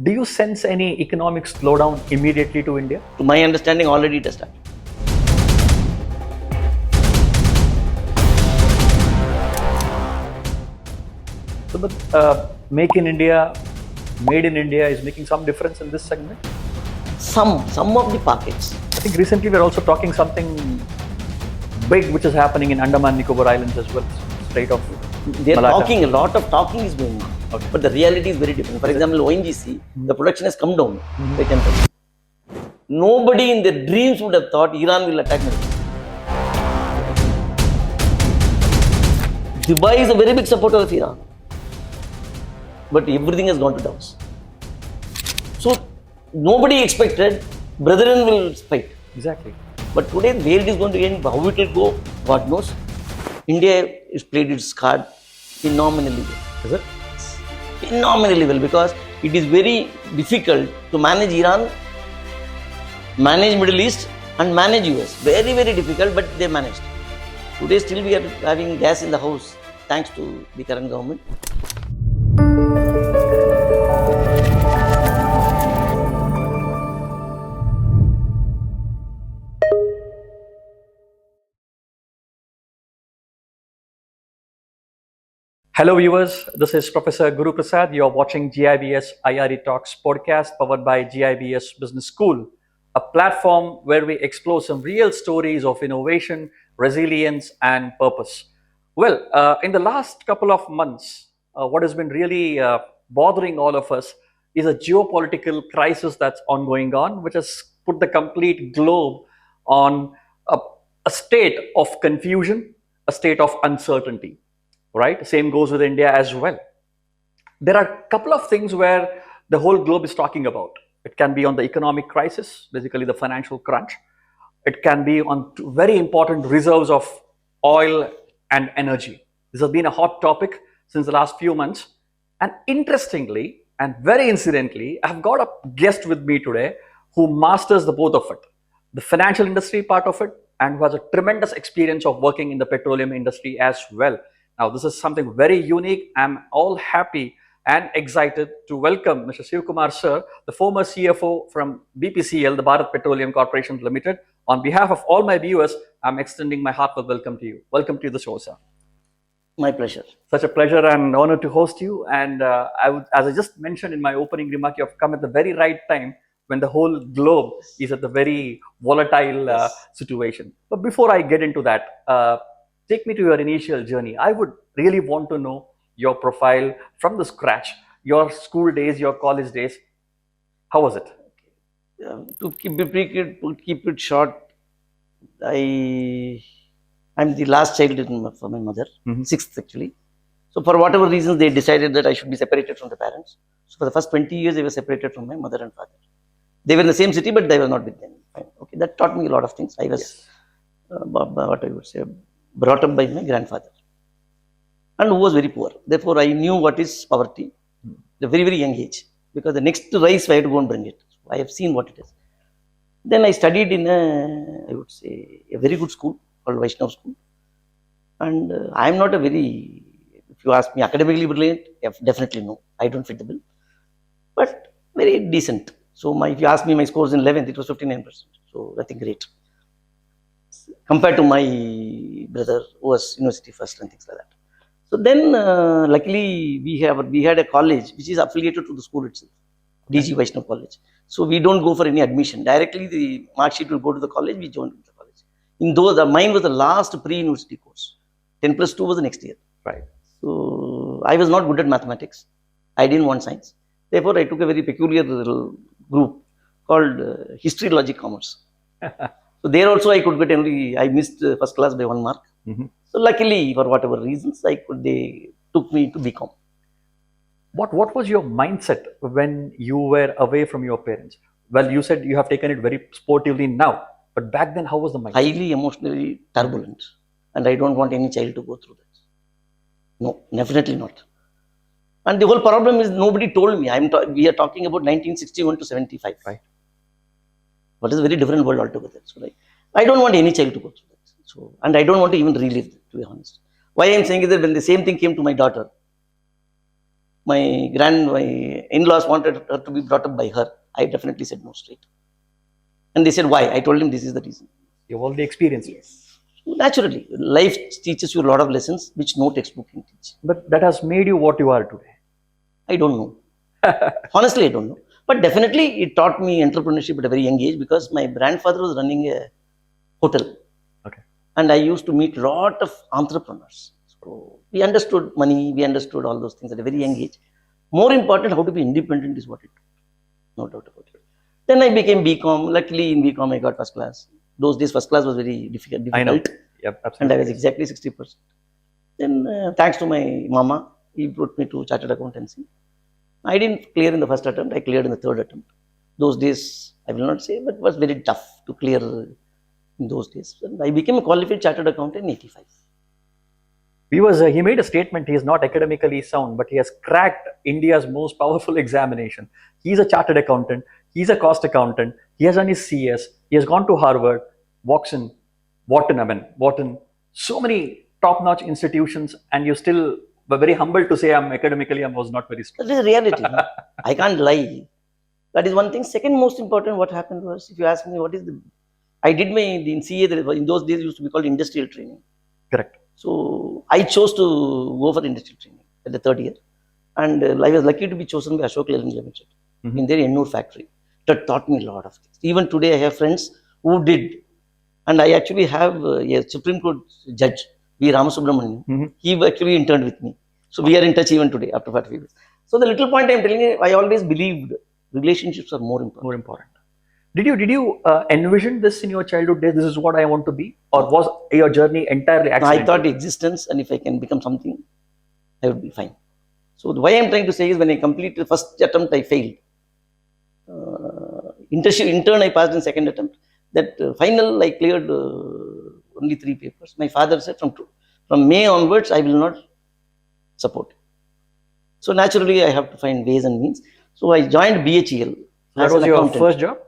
Do you sense any economic slowdown immediately to India? To my understanding, already it has started. So the Make in India, Made in India is making some difference in this segment? Some of the pockets. I think recently we're also talking something big which is happening in Andaman Nicobar Islands as well, Strait of They're Malacca. talking, a lot of talking is going on. Okay. But the reality is very different. For example, ONGC, the production has come down by 10%. Nobody in their dreams would have thought Iran will attack Nigeria. Dubai is a very big supporter of Iran. But everything has gone to downs. So nobody expected brethren will fight. Exactly. But today, where it is going to end, how it will go, God knows. India has played its card phenomenally well. Is it? Phenomenally well, because it is very difficult to manage Iran, manage Middle East and manage US. Very, very difficult, but they managed. Today still we are having gas in the house thanks to the current government. Hello viewers, this is Professor Guru Prasad. You are watching GIBS IRE Talks podcast powered by GIBS Business School, a platform where we explore some real stories of innovation, resilience and purpose. Well, in the last couple of months, what has been really bothering all of us is a geopolitical crisis that's ongoing on, which has put the complete globe on a state of confusion, a state of uncertainty. Right? Same goes with India as well. There are a couple of things where the whole globe is talking about. It can be on the economic crisis, basically the financial crunch. It can be on very important reserves of oil and energy. This has been a hot topic since the last few months. And interestingly, and very incidentally, I've got a guest with me today who masters the both of it. The financial industry part of it, and who has a tremendous experience of working in the petroleum industry as well. Now, this is something very unique. I'm all happy and excited to welcome Mr. Sivakumar, sir, the former CFO from BPCL, the Bharat Petroleum Corporation Limited. On behalf of all my viewers, I'm extending my heartfelt welcome to you. Welcome to the show, sir. My pleasure. Such a pleasure and honor to host you. And as I just mentioned in my opening remark, you have come at the very right time when the whole globe is at the very volatile situation. But before I get into that, take me to your initial journey. I would really want to know your profile from the scratch, your school days, your college days. How was it? To keep it short, I'm the last child for my mother, sixth actually. So for whatever reasons, they decided that I should be separated from the parents. So for the first 20 years, I was separated from my mother and father. They were in the same city, but they were not with them. Okay, that taught me a lot of things. I was, what I would say, brought up by my grandfather, and who was very poor. Therefore, I knew what is poverty at a very, very young age, because the next rice I had to go and bring it. So I have seen what it is. Then I studied in I would say, a very good school called Vaishnav School. And I am not a very, if you ask me, academically brilliant, definitely no. I don't fit the bill. But very decent. So if you ask me my scores in 11th, it was 59%. So I think great. Compared to my brother who was university first and things like that. So then luckily we had a college which is affiliated to the school itself, DG Vaishnav College. So we don't go for any admission. Directly the mark sheet will go to the college, we join the college. In those, mine was the last pre-university course. 10+2 was the next year. Right. So I was not good at mathematics. I didn't want science. Therefore I took a very peculiar little group called History, Logic, Commerce. So there also I could get only, I missed first class by 1 mark. So luckily, for whatever reasons, they took me to BCom. What was your mindset when you were away from your parents? Well, you said you have taken it very sportively now, but back then, how was the mindset? Highly emotionally turbulent, and I don't want any child to go through that. No, definitely not. And the whole problem is nobody told me. We are talking about 1961 to 75. Right. What is a very different world altogether. So I don't want any child to go through that. So, and I don't want to even relive that, to be honest. Why I am saying is that when the same thing came to my daughter, my in-laws wanted her to be brought up by her. I definitely said no straight. And they said, why? I told him this is the reason. You have all the experience. Yes. Naturally, life teaches you a lot of lessons which no textbook can teach. But that has made you what you are today. I don't know. Honestly, I don't know. But definitely, it taught me entrepreneurship at a very young age because my grandfather was running a hotel. Okay. And I used to meet a lot of entrepreneurs. So we understood money, we understood all those things at a very young age. More important, how to be independent is what it took. No doubt about it. Then I became BCom. Luckily, in BCom, I got first class. Those days, first class was very difficult. I know. Yep, absolutely. And I was exactly 60%. Then, thanks to my mama, he brought me to chartered accountancy. I didn't clear in the first attempt. I cleared in the third attempt. Those days, I will not say, but it was very tough to clear in those days. And I became a qualified chartered accountant in 85. He made a statement. He is not academically sound, but he has cracked India's most powerful examination. He's a chartered accountant. He's a cost accountant. He has done his CS. He has gone to Harvard, Wharton, so many top-notch institutions, and you still were very humble to say I was not very strong. That is reality. I can't lie. That is one thing. Second most important, what happened was, if you ask me I did in CA, in those days it used to be called industrial training. Correct. So I chose to go for industrial training at the third year. And I was lucky to be chosen by Ashok Leyland Limited in their Ennur factory. That taught me a lot of things. Even today I have friends who did. And I actually have a Supreme Court judge, V. Ramasubramanian. He actually interned with me. So we are in touch even today after 45 years. So the little point I am telling you, I always believed relationships are more important. Did you envision this in your childhood days? This is what I want to be, or was your journey entirely accidental? I thought existence, and if I can become something, I would be fine. So why I am trying to say is, when I completed the first attempt, I failed. Intern I passed in second attempt. That final I cleared only 3 papers. My father said from May onwards I will not support. So naturally I have to find ways and means. So I joined BHEL. That was your first job?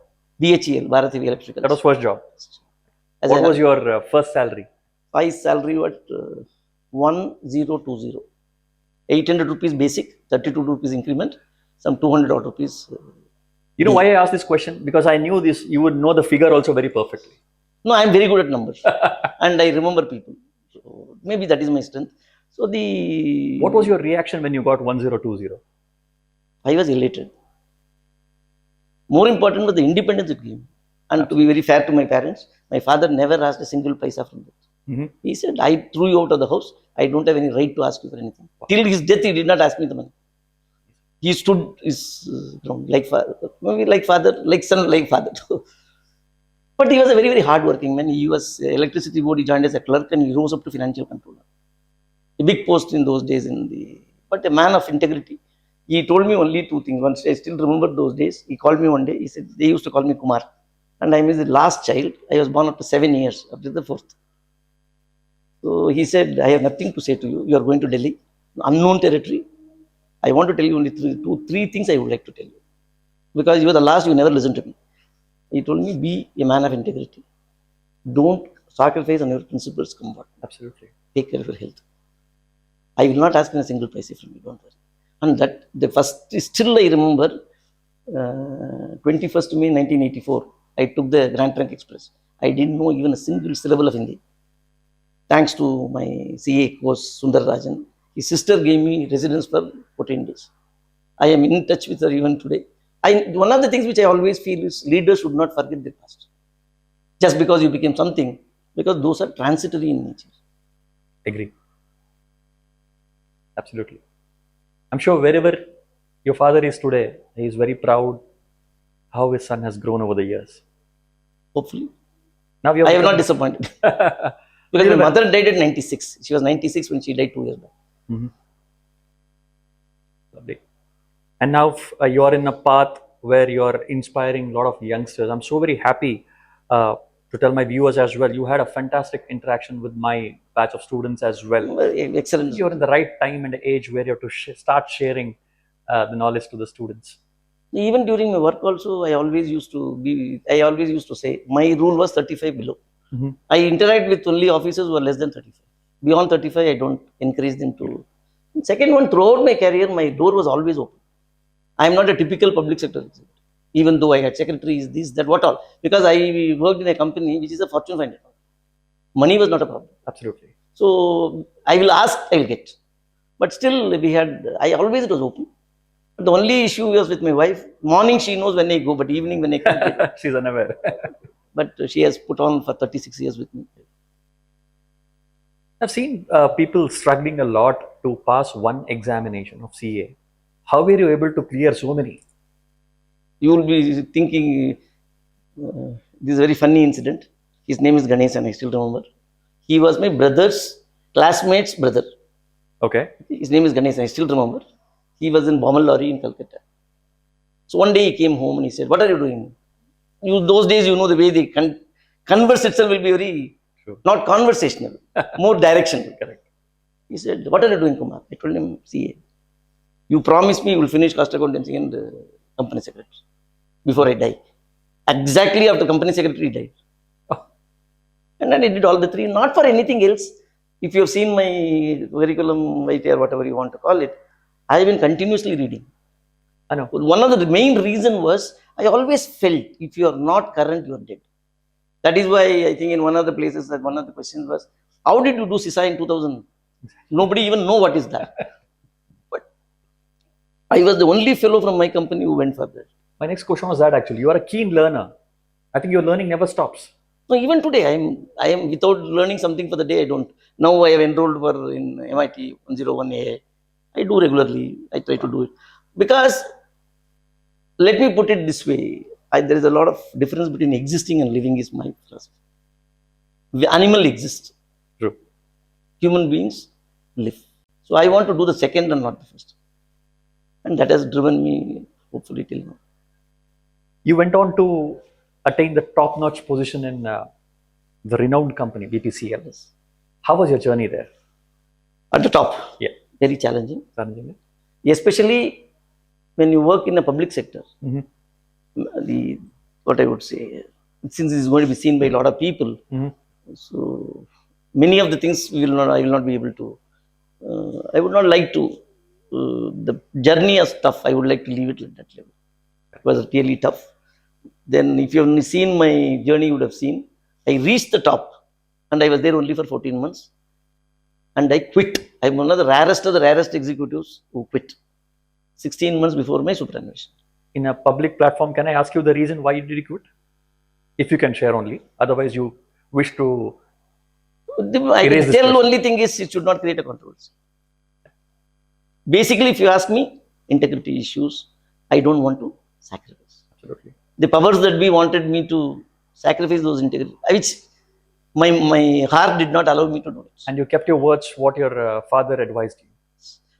BHEL, Bharat Heavy Electrical. That was first job. What was your first salary? My salary was 1020. 800 rupees basic, 32 rupees increment, some 200 odd rupees. You know why I asked this question? Because I knew this, you would know the figure also very perfectly. No, I am very good at numbers and I remember people. So maybe that is my strength. So what was your reaction when you got 1020? I was elated. More important was the independence it gave me. And to be very fair to my parents, my father never asked a single paisa from them. He said, I threw you out of the house. I don't have any right to ask you for anything. Wow. Till his death, he did not ask me the money. He stood his ground like father, maybe like father, like son, like father. But he was a very, very hard-working man. He was electricity board. He joined as a clerk and he rose up to financial controller. A big post in those days but a man of integrity. He told me only 2 things. Once I still remember those days. He called me one day. He said, they used to call me Kumar. And I was the last child. I was born after 7 years, after the 4th. So he said, I have nothing to say to you. You are going to Delhi, unknown territory. I want to tell you only 3 things I would like to tell you. Because you were the last, you never listened to me. He told me, be a man of integrity. Don't sacrifice on your principles. Absolutely. Take care of your health. I will not ask for a single paisa from you. Don't worry. And that the first, still I remember, 21st May 1984, I took the Grand Trunk Express. I didn't know even a single syllable of Hindi. Thanks to my CA coach, Sundar Rajan. His sister gave me residence for 14 days. I am in touch with her even today. One of the things which I always feel is leaders should not forget their past. Just because you became something, because those are transitory in nature. Agree. Absolutely. I'm sure wherever your father is today, he is very proud how his son has grown over the years. Hopefully. Now I am not disappointed. Because my mother died at 96. She was 96 when she died 2 years back. Lovely. And now you are in a path where you are inspiring a lot of youngsters. I'm so very happy to tell my viewers as well. You had a fantastic interaction with my batch of students as well. Excellent. You're in the right time and age where you have to start sharing the knowledge to the students. Even during my work also, I always used to say, my rule was 35 below. I interact with only officers who are less than 35. Beyond 35, I don't encourage them to Second one, throughout my career, my door was always open. I am not a typical public sector executive, even though I had secretaries, this, that, what all. Because I worked in a company which is a Fortune 500. Money was not a problem. Absolutely. So I will ask, I will get. But still, I always, it was open. But the only issue was with my wife. Morning, she knows when I go, but evening, when I come. She's unaware. But she has put on for 36 years with me. I've seen people struggling a lot to pass one examination of CA. How were you able to clear so many? You will be thinking, this is a very funny incident. His name is Ganesh, and I still remember. He was my brother's classmate's brother. Okay. His name is Ganesh, I still remember. He was in Bangalore in Calcutta. So one day he came home and he said, "What are you doing?" Those days, you know, the way they converse itself will be very, not conversational, more directional. Correct. He said, "What are you doing, Kumar?" I told him, "CA. You promised me you will finish cost accountancy and company secretary before I die." Exactly after company secretary died. Oh. And then I did all the three, not for anything else. If you have seen my curriculum, or whatever you want to call it, I have been continuously reading. I know. One of the main reason was I always felt if you are not current, you are dead. That is why I think in one of the places that one of the questions was, how did you do CISA in 2000? Nobody even know what is that. But I was the only fellow from my company who went for that. My next question was that actually. You are a keen learner. I think your learning never stops. No, even today I am without learning something for the day, I don't. Now I have enrolled in MIT 101A. I do regularly. I try to do it. Because, let me put it this way, there is a lot of difference between existing and living is my philosophy. The animal exists. True. Human beings live. So I want to do the second and not the first. And that has driven me, hopefully, till now. You went on to attain the top-notch position in the renowned company, BPCL. Yes. How was your journey there? At the top. Yeah. Very challenging. Challenging. Especially when you work in the public sector. Mm-hmm. What I would say, since it is going to be seen by a lot of people, so many of the things I will not be able to. I would not like to. The journey is tough. I would like to leave it at that level. It was really tough. Then, if you have seen my journey, you would have seen I reached the top, and I was there only for 14 months, and I quit. I'm one of the rarest executives who quit. 16 months before my superannuation. In a public platform, can I ask you the reason why you did quit? If you can share only. Otherwise, you wish to. I can tell only thing is it should not create a controversy. Basically, if you ask me, integrity issues, I don't want to sacrifice. Absolutely. The powers that be wanted me to sacrifice those integrity, which my heart did not allow me to do it. And you kept your words, what your father advised you.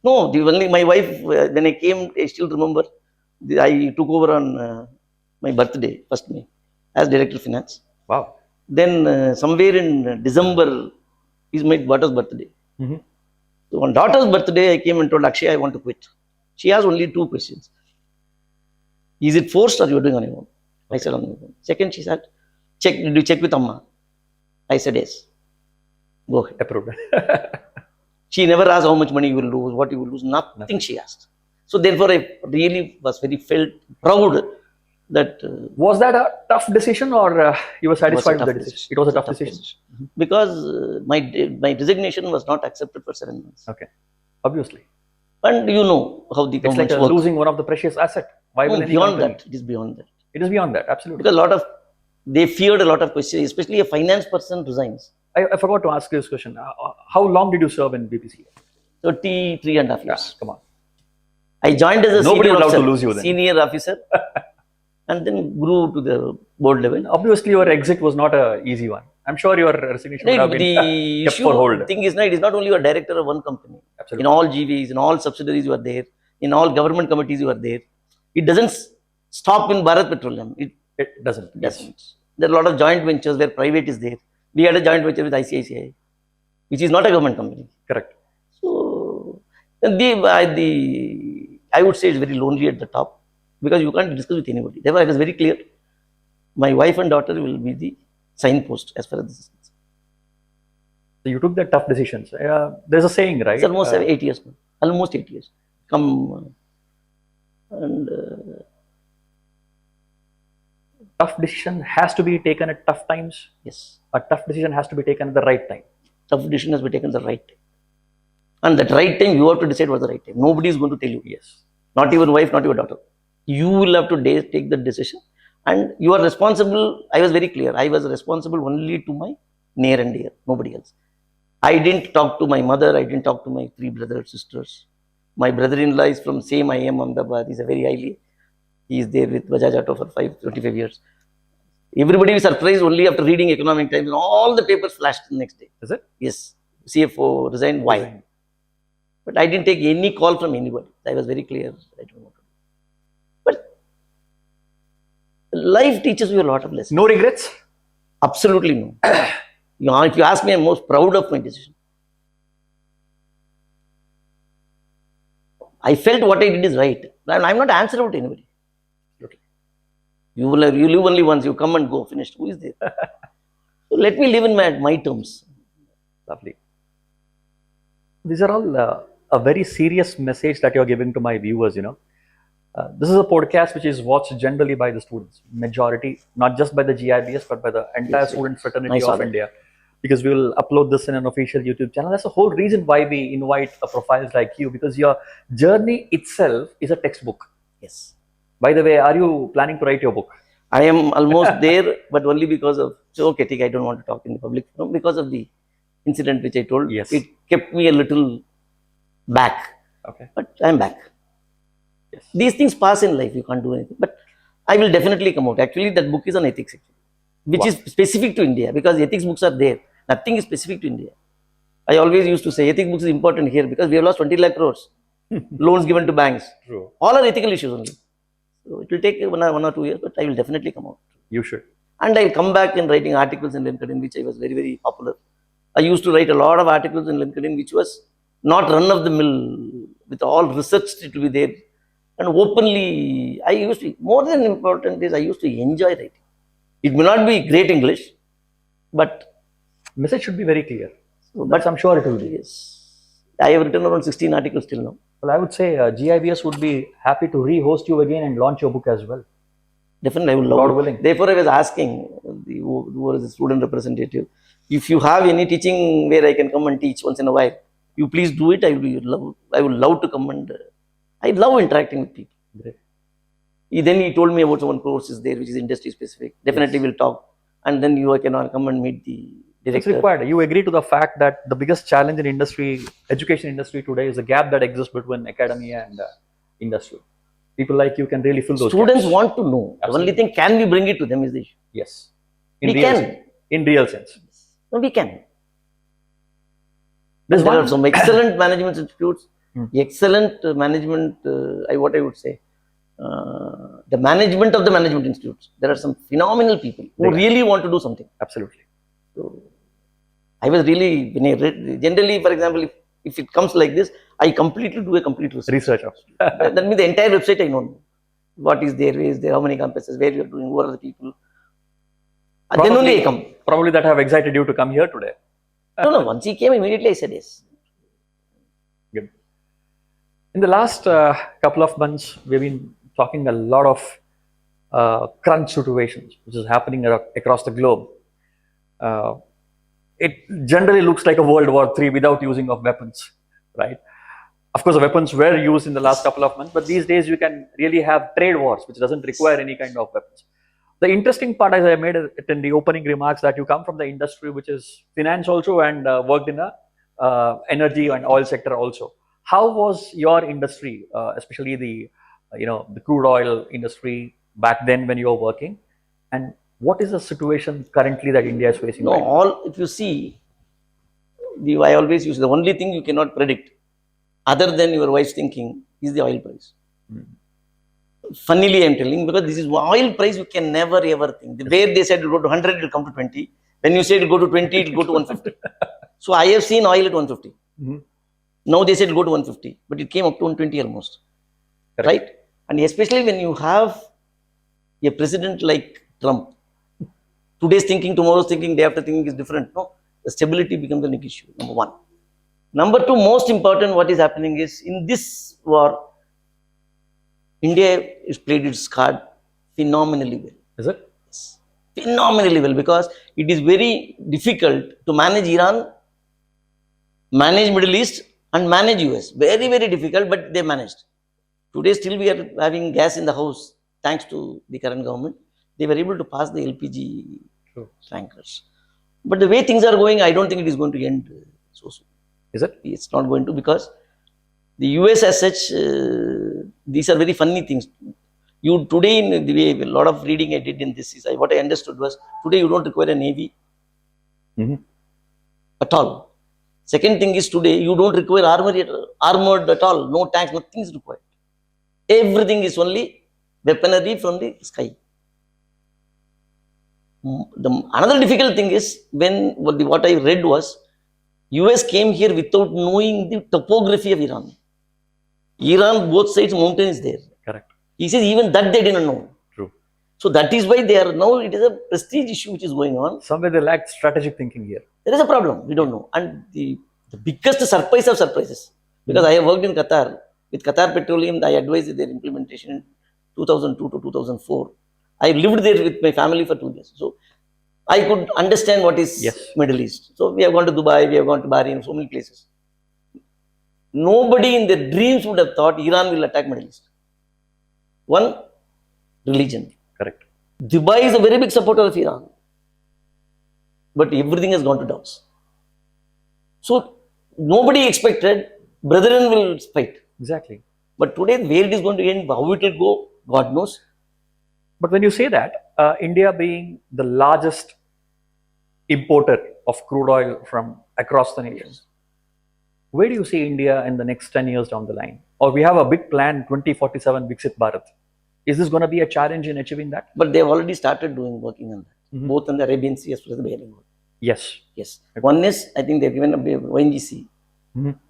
No, my wife, when I came, I still remember, I took over on my birthday, 1st May, as Director of Finance. Wow. Then somewhere in December is my daughter's birthday. Mm-hmm. So on daughter's birthday, I came and told Akshay, I want to quit. She asked only 2 questions. Is it forced or you are doing on your own? I said on my own. Second, she said, did you check with Amma? I said yes. Go ahead. Approved. She never asked how much money you will lose, what you will lose, nothing she asked. So therefore, I really was felt proud that. Was that a tough decision, or you were satisfied with the decision? It was a tough decision. Because my resignation was not accepted for 7 months. Okay, obviously. And you know how the it's like losing one of the precious assets. Why will beyond that? It is beyond that. It is beyond that, absolutely. Because they feared a lot of questions, especially a finance person resigns. I forgot to ask you this question. How long did you serve in BPCL? 33.5 years. Yeah, come on. I joined as a Nobody would love to lose you then. Senior officer, and then grew to the board level. Obviously, your exit was not an easy one. I'm sure your resignation would have been kept for hold. The thing is, it is not only you are director of one company. Absolutely. In all GVs, in all subsidiaries you are there. In all government committees you are there. It doesn't stop in Bharat Petroleum. It doesn't. Yes. There are a lot of joint ventures where private is there. We had a joint venture with ICICI, which is not a government company. Correct. So, I would say it's very lonely at the top because you can't discuss with anybody. Therefore, I was very clear. My wife and daughter will be the signpost as far as this is concerned. So you took the tough decisions. There's a saying, right? It's almost 8 years now. almost 8 years. And Tough decision has to be taken at tough times. yes, A tough decision has to be taken at the right time. tough decision has been taken at the right time. And that right time, you have to decide what's the right time. Nobody is going to tell you. Yes. Not your wife, not your daughter. You will have to take the decision. And you are responsible. I was very clear. I was responsible only to my near and dear, nobody else. I didn't talk to my mother. I didn't talk to my 3 brothers, sisters. My brother-in-law is from same IIM Ahmedabad. He's a very highly. He is there with Bajaj Auto for 25 years. Everybody was surprised only after reading Economic Times. And all the papers flashed the next day. Is it? Yes. CFO resigned. Why? But I didn't take any call from anybody. I was very clear. I don't know what to do. But life teaches you a lot of lessons. No regrets? Absolutely no. If you ask me, I'm most proud of my decision. I felt what I did is right. I'm not answerable to anybody. Okay. You live only once. You come and go. Finished. Who is there? So let me live in my terms. Lovely. These are all a very serious message that you're giving to my viewers, This is a podcast which is watched generally by the students, majority, not just by the GIBS, but by the entire student fraternity of India. Because we will upload this in an official YouTube channel. That's the whole reason why we invite profiles like you, because your journey itself is a textbook. Yes. By the way, are you planning to write your book? I am almost there, but only because of, I don't want to talk in the public forum, because of the incident which I told. Yes. It kept me a little back. Okay. But I'm back. Yes. These things pass in life. You can't do anything. But I will definitely come out. Actually, that book is on ethics, which is specific to India, because ethics books are there. Nothing is specific to India. I always used to say ethics books is important here because we have lost 20 lakh crores loans given to banks. True. All are ethical issues only. So it will take 1 or 2 years, but I will definitely come out. You should. And I will come back in writing articles in LinkedIn, which I was very, very popular. I used to write a lot of articles in LinkedIn, which was not run of the mill, with all research to be there. And openly, more than important is I used to enjoy writing. It may not be great English, but message should be very clear. But I'm sure it will be. Yes. I have written around 16 articles till now. Well, I would say GIBS would be happy to re-host you again and launch your book as well. Definitely, I will love God it. willing. Therefore, I was asking who was the student representative, if you have any teaching where I can come and teach once in a while, you please do it. I would love to come, and I love interacting with people. Great. Then he told me about one course is there which is industry specific. Definitely we'll talk, and then you can come and meet the director. It's required. You agree to the fact that the biggest challenge in education industry today is the gap that exists between academia and industry. People like you can really fill those Students gaps. want to know. Absolutely. The only thing, can we bring it to them is the issue. Yes. We can. In real sense. No, we can. There's There one are some excellent management institutes, excellent management, what I would say, the management of the management institutes. There are some phenomenal people who really want to do something. Absolutely. So, I was really, generally, for example, if it comes like this, I completely do a complete research. That means the entire website I know. What is there, where is there, how many campuses, where you are doing, who are the people. Then only I come. Probably that have excited you to come here today. No, once he came, immediately I said yes. Good. In the last couple of months, we've been talking a lot of crunch situations, which is happening across the globe. It generally looks like a World War III without using of weapons, right? Of course, the weapons were used in the last couple of months, but these days you can really have trade wars, which doesn't require any kind of weapons. The interesting part, as I made it in the opening remarks, that you come from the industry, which is finance also, and worked in the energy and oil sector also. How was your industry, especially the crude oil industry back then when you were working, and what is the situation currently that India is facing? No, if you see, I always use the only thing you cannot predict, other than your wife's thinking, is the oil price. Funnily, I'm telling, because this is oil price, you can never ever think. Where they said it will go to 100, it will come to 20. When you say it will go to 20, it will go to 150. So I have seen oil at 150. Now they said it will go to 150, but it came up to 120 almost. Correct. Right? And especially when you have a president like Trump, today's thinking, tomorrow's thinking, day after thinking is different. No, the stability becomes an issue, number one. Number two, most important, what is happening is in this war, India has played its card phenomenally well. Is it? Phenomenally well, because it is very difficult to manage Iran, manage Middle East, and manage US. Very, very difficult, but they managed. Today, still we are having gas in the house, thanks to the current government. They were able to pass the LPG tankers. But the way things are going, I don't think it is going to end so soon. Is it? It's not going to, because the US as such, these are very funny things. You today, in the way, a lot of reading I did in this is, what I understood was, today you don't require a navy at all. Second thing is, today you don't require armored at all. No tanks, nothing is required. Everything is only weaponry from the sky. Another difficult thing is, when what I read was, US came here without knowing the topography of Iran. Iran, both sides, mountain is there. Correct. He says even that they didn't know. True. So that is why they are now, it is a prestige issue which is going on. Somewhere they lack strategic thinking here. There is a problem. We don't know. And the biggest surprise of surprises, because I have worked in Qatar, with Qatar Petroleum, I advised their implementation in 2002 to 2004. I lived there with my family for 2 years. So I could understand what is Middle East. So we have gone to Dubai, we have gone to Bahrain, so many places. Nobody in their dreams would have thought Iran will attack Middle East. One, religion. Correct. Dubai is a very big supporter of Iran. But everything has gone to doubts. So nobody expected brethren will fight. Exactly. But today, where it is going to end, how it will go, God knows. But when you say that, India being the largest importer of crude oil from across the nations, where do you see India in the next 10 years down the line? Or we have a big plan, 2047 Viksit Bharat. Is this going to be a challenge in achieving that? But they have already started working on that, both on the Arabian Sea as well as the Bahrain. Yes. Yes. One is, I think they've given a ONGC.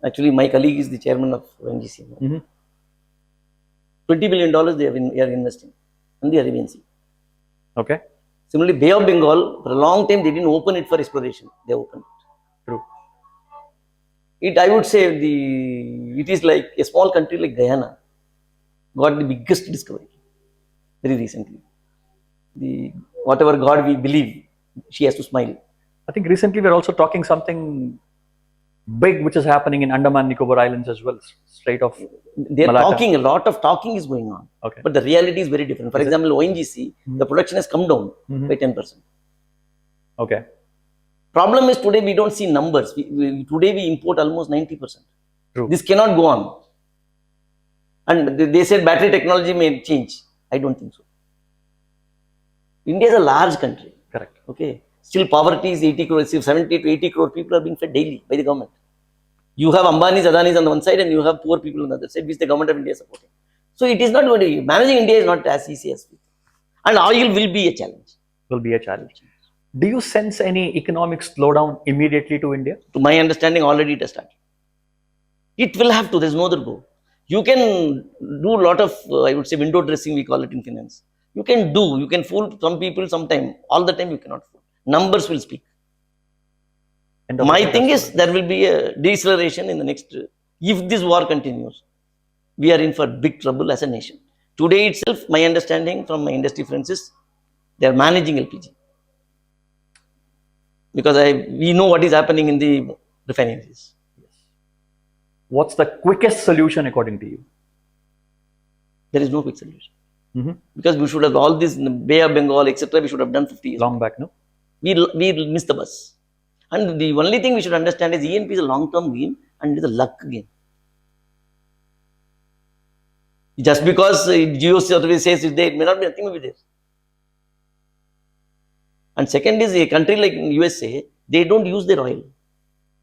Actually, my colleague is the chairman of ONGC. $20 billion they are investing in the Arabian Sea. Okay. Similarly, Bay of Bengal, for a long time, they didn't open it for exploration. They opened it. True. I would say, it is like a small country like Guyana got the biggest discovery very recently. Whatever God we believe, she has to smile. I think recently we're also talking something big which is happening in Andaman Nicobar Islands as well. Strait of They're Malacca. talking, a lot of talking is going on. Okay. But the reality is very different. For example, ONGC, the production has come down by 10%. Okay. Problem is, today we don't see numbers. Today we import almost 90%. True. This cannot go on. And they said battery technology may change. I don't think so. India is a large country. Correct. Okay. Still poverty is 80 crore, 70 to 80 crore people are being fed daily by the government. You have Ambani's, Adani's on the one side and you have poor people on the other side, which the government of India is supporting. So it is not going to be, managing India is not as easy as we think. And oil will be a challenge. Will be a challenge. Do you sense any economic slowdown immediately to India? To my understanding, already it has started. It will have to, there's no other go. You can do a lot of, I would say, window dressing, we call it in finance. You can fool some people sometime. All the time you cannot fool. Numbers will speak. My thing is, there will be a deceleration in the next, if this war continues, we are in for big trouble as a nation. Today itself, my understanding from my industry friends is, they are managing LPG. Because we know what is happening in the refineries. What's the quickest solution according to you? There is no quick solution. Because we should have all this in the Bay of Bengal, etc. We should have done 50 years. Long back, no? We missed the bus. And the only thing we should understand is E&P is a long-term game and it is a luck game. Just because Geo service says it's there, it may not be, nothing may be there. And second is, a country like USA, they don't use their oil.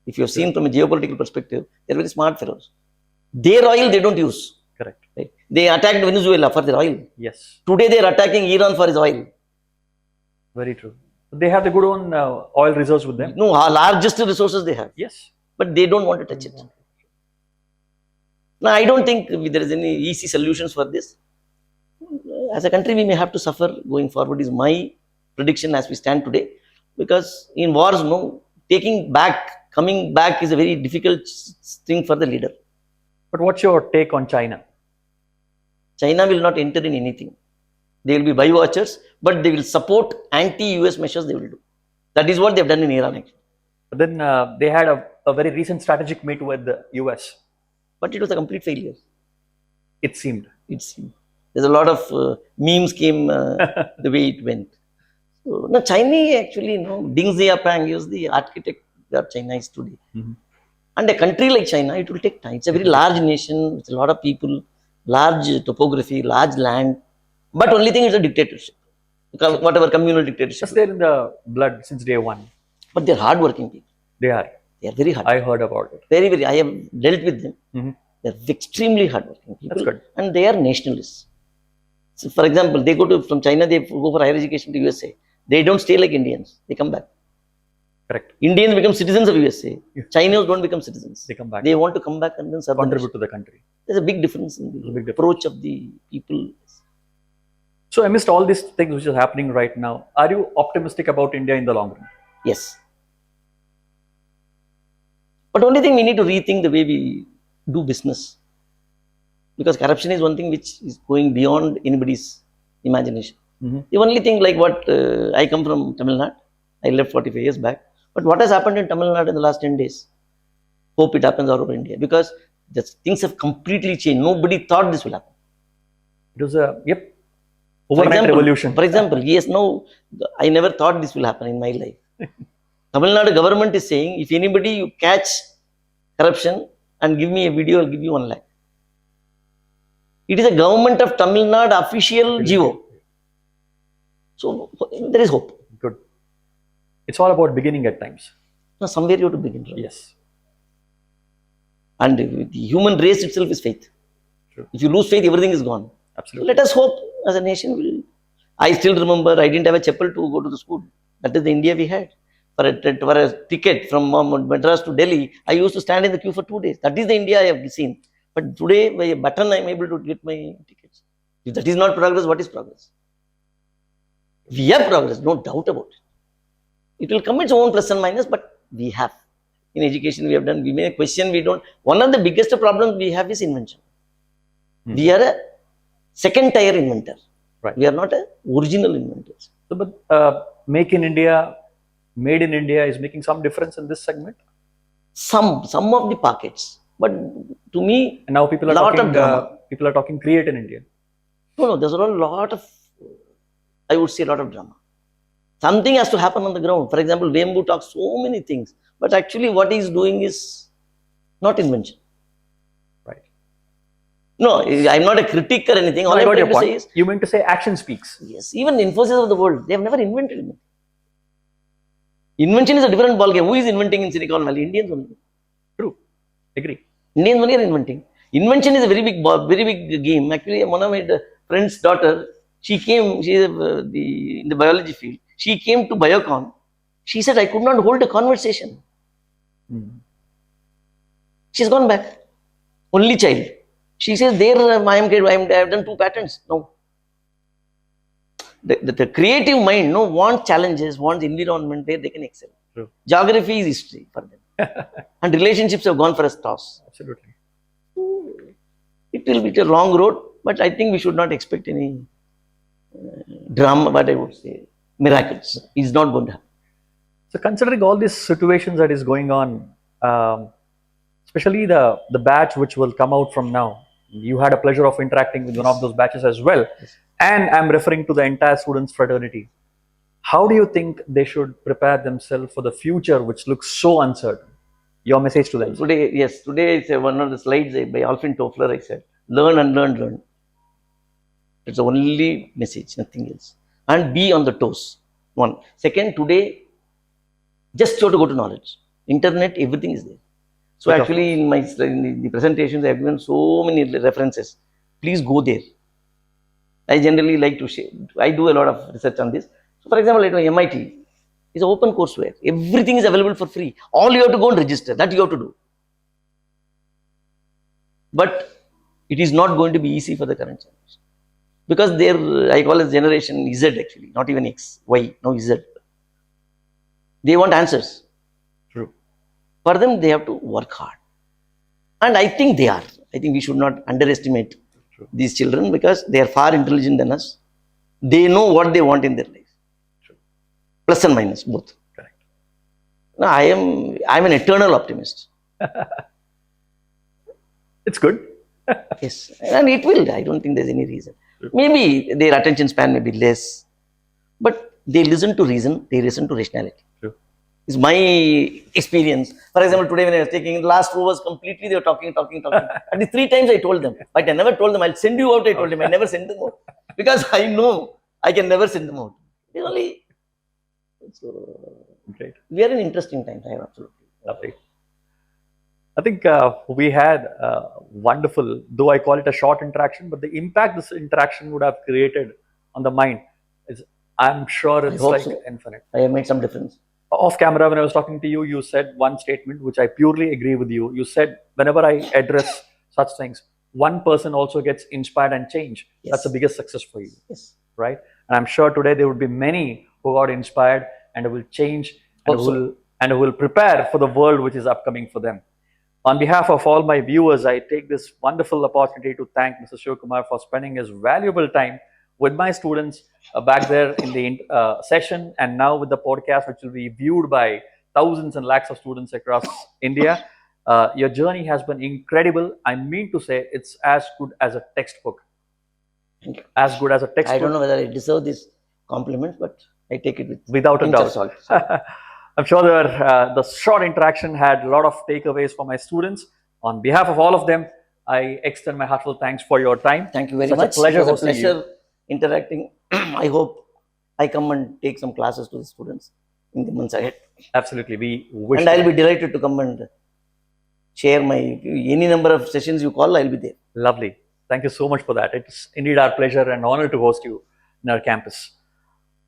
If you have seen from a geopolitical perspective, they're very smart fellows. Their oil they don't use. Correct. Right? They attacked Venezuela for their oil. Yes. Today they are attacking Iran for his oil. Very true. They have the good own oil reserves with them. No, largest resources they have. Yes. But they don't want to touch it. Now, I don't think there is any easy solutions for this. As a country, we may have to suffer going forward is my prediction as we stand today. Because in wars, taking back coming back is a very difficult thing for the leader. But what's your take on China? China will not enter in anything. They will be by watchers, but they will support anti-US measures they will do. That is what they have done in Iran actually. But then they had a very recent strategic meet with the US. But it was a complete failure. It seemed. There's a lot of memes came the way it went. So, now China actually, Deng Xiaoping is the architect that China is today. Mm-hmm. And a country like China, it will take time. It's a very large nation with a lot of people, large topography, large land. But only thing is a dictatorship. Whatever communal dictatorship. Just there in the blood since day one. But they're hardworking people. They are. They are very hard. I heard about it. Very, very. I have dealt with them. Mm-hmm. They're extremely hardworking people. That's good. And they are nationalists. So, for example, they go from China, they go for higher education to USA. They don't stay like Indians. They come back. Correct. Indians become citizens of USA. Yeah. Chinese don't become citizens. They come back. They want to come back and then serve contribute to the country. There's a big difference in the approach of the people. So amidst all these things which is happening right now, are you optimistic about India in the long run? Yes. But only thing we need to rethink the way we do business. Because corruption is one thing which is going beyond anybody's imagination. Mm-hmm. The only thing like what I come from Tamil Nadu, I left 45 years back. But what has happened in Tamil Nadu in the last 10 days? Hope it happens all over India. Because the things have completely changed. Nobody thought this will happen. It was a, overnight revolution. For example, yes, no, I never thought this will happen in my life. Tamil Nadu government is saying, if anybody you catch corruption and give me a video, I'll give you 1 lakh. It is a government of Tamil Nadu official GO. So there is hope. Good. It's all about beginning at times. No, somewhere you have to begin. Right? Yes. And the human race itself is faith. True. If you lose faith, everything is gone. Absolutely. So let us hope as a nation. I still remember I didn't have a chapel to go to the school. That is the India we had. For a ticket from Madras to Delhi, I used to stand in the queue for 2 days. That is the India I have seen. But today, by a button, I am able to get my tickets. If that is not progress, what is progress? We have progress, no doubt about it. It will come its own plus and minus, but we have. In education, we have done. We may question, we don't. One of the biggest problems we have is invention. We are a second tier inventor. Right. We are not an original inventor. So, but Make in India, Made in India is making some difference in this segment? Some of the pockets. But to me, and now people are talking create in India. No, there's a lot of, I would say a lot of drama. Something has to happen on the ground. For example, Vembu talks so many things, but actually what he's doing is not invention. Right. No, I'm not a critic or anything. All I got I'm your trying to point. say is, you meant to say action speaks. Yes, even Infosys of the world, they have never invented anything. Invention is a different ballgame. Who is inventing in Silicon Valley? Indians only. True. Agree. Indians only are inventing. Invention is a very big game. Actually, one of my friend's daughter, she is in the biology field. She came to Biocon. She said, I could not hold a conversation. She's gone back. Only child. She says, I have done 2 patents. No. The creative mind wants challenges, wants environment where they can excel. True. Geography is history for them. And relationships have gone for a toss. Absolutely. It will be a long road, but I think we should not expect any drama, but I would say miracles. It's not going to happen. So considering all these situations that is going on, especially the batch which will come out from now, you had a pleasure of interacting with one of those batches as well. Yes. And I'm referring to the entire students fraternity. How do you think they should prepare themselves for the future which looks so uncertain? Your message to them. Today, it's one of the slides by Alfred Toffler. I said, learn and learn. It's the only message, nothing else. And be on the toes. One. Second, today, just have to go to knowledge. Internet, everything is there. So actually, in the presentations, I have given so many references. Please go there. I generally like to share. I do a lot of research on this. So, for example, MIT is an open courseware. Everything is available for free. All you have to go and register. That you have to do. But it is not going to be easy for the current generation. Because I call it generation Z actually, not even X, Y, no Z. They want answers. True. For them, they have to work hard. And I think they are. I think we should not underestimate these children because they are far intelligent than us. They know what they want in their life. Plus and minus, both. Correct. No, I'm an eternal optimist. It's good. Yes. And it will. I don't think there's any reason. Maybe their attention span may be less. But they listen to reason. They listen to rationality. True. It's my experience. For example, today when I was taking the last 2 hours completely, they were talking. At least 3 times I told them. But I never told them, I'll send you out. I told them, I never send them out. Because I know I can never send them out. It's only... Great. We are in interesting times. I am absolutely. Lovely. I think we had wonderful, though I call it a short interaction, but the impact this interaction would have created on the mind is, I'm sure it's like infinite. I have made some difference. Off camera, when I was talking to you, you said one statement which I purely agree with you. You said, whenever I address such things, one person also gets inspired and changed. Yes. That's the biggest success for you. Yes. Right? And I'm sure today there would be many who got inspired and who will change and who will prepare for the world which is upcoming for them. On behalf of all my viewers, I take this wonderful opportunity to thank Mr. Shivakumar for spending his valuable time with my students back there in the session, and now with the podcast, which will be viewed by thousands and lakhs of students across India. Your journey has been incredible. I mean to say, it's as good as a textbook. Thank you. As good as a textbook. I don't know whether I deserve this compliment, but I take it without a doubt. I'm sure the short interaction had a lot of takeaways for my students. On behalf of all of them, I extend my heartfelt thanks for your time. Thank you very much. It was a pleasure interacting. I hope I come and take some classes to the students in the months ahead. Absolutely. We wish. And I'll be delighted to come and share any number of sessions you call, I'll be there. Lovely. Thank you so much for that. It's indeed our pleasure and honor to host you in our campus.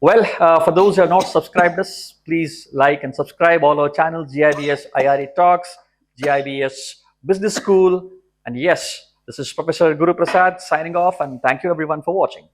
Well, for those who have not subscribed us, please like and subscribe all our channels, GIBS IRE Talks, GIBS Business School. And yes, this is Professor Guru Prasad signing off, and thank you everyone for watching.